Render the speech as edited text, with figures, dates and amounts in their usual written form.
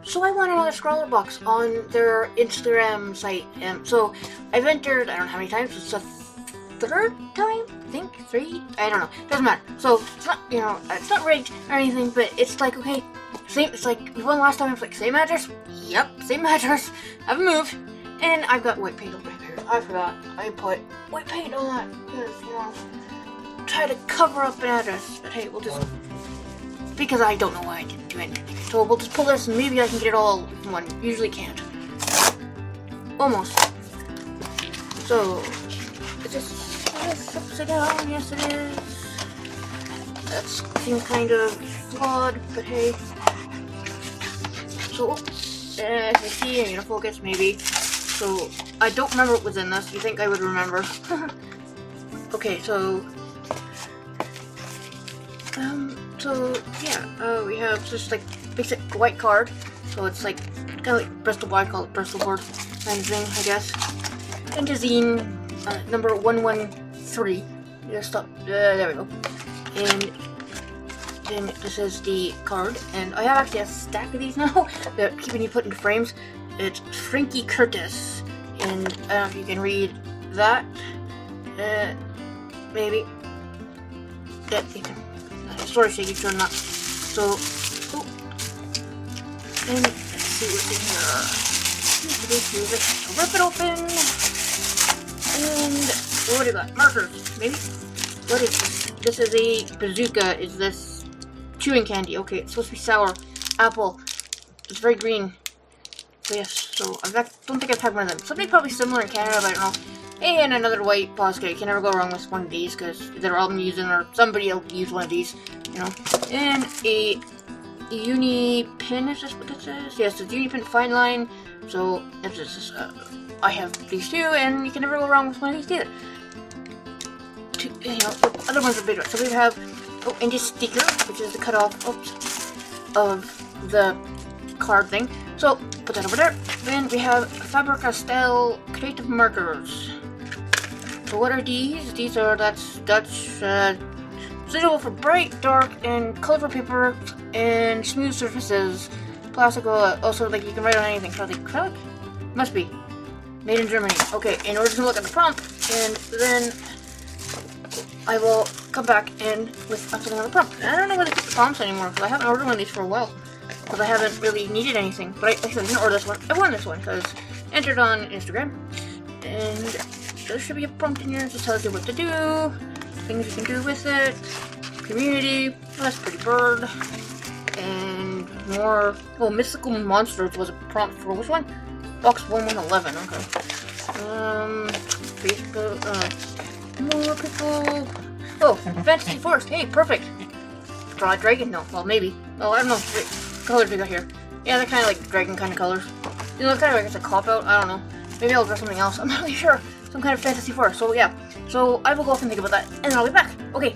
So I won another Scrawlr Box on their Instagram site. So I've entered, I don't know how many times, it's the third time? I think? 3? I don't know. Doesn't matter. So it's not, it's not rigged or anything, but it's like, okay, same, it's like, we won last time, it's like, same address? Yep, same address. I haven't moved. And I've got white paint over my hair. I forgot. I put white paint on that because, try to cover up an address. But hey, we'll just, because I don't know why I didn't do anything. So we'll just pull this and maybe I can get it all in one. Usually can't. Almost. So, is this upside down? Yes it is. That seems kind of flawed, but hey. So, if you see, I'm gonna focus maybe. So, I don't remember what was in this. You think I would remember. Okay, so... we have just like basic white card. So it's like kind of like Bristol board, I call it Bristol board kind of thing, I guess. And zine number 113. Just stop. There we go. And then this is the card, and I have actually a stack of these now that keeping you put into frames. It's Frankie Curtis, and I don't know if you can read that. Maybe. Yeah, you can. Story signature, not so. Oh. And let's see what's in here. So rip it open. And what do you got? Markers, maybe? What is this? This is a bazooka. Is this chewing candy? Okay, it's supposed to be sour. Apple. It's very green. So yes, so I don't think I've had one of them. Something probably similar in Canada, but I don't know. And another white posket. You can never go wrong with one of these because they're all using, or somebody will use one of these, And a uni pin, is this what this is? Yes, it's uni pin fine line. So this is, I have these two, and you can never go wrong with one of these either. The other ones are bigger. So we have, and this sticker, which is the cutoff of the card thing. So put that over there. Then we have Faber-Castell creative markers. So what are these? These are that's suitable for bright, dark, and colorful paper and smooth surfaces. Plastic also like you can write on anything. Acrylic? Must be made in Germany. Okay, in order to look at the prompt, and then I will come back and with something on the prompt. I don't know where to keep the prompts anymore because I haven't ordered one of these for a while. Because I haven't really needed anything. But I didn't order this one. I won this one because entered on Instagram. And there should be a prompt in here that just tells you what to do. Things you can do with it. Community. Oh, that's pretty bird. And more. Oh, mystical monsters was a prompt for which one? Box 1111. Okay. Facebook. More people. Oh, Fantasy Forest. Hey, perfect. Draw a dragon? No. Well, maybe. Oh, I don't know. Wait. Colors we got here. Yeah, they're kind of like dragon kind of colors. Kind of like it's a cop out. I don't know. Maybe I'll draw something else. I'm not really sure. Some kind of fantasy forest. So yeah. So I will go off and think about that, and then I'll be back. Okay.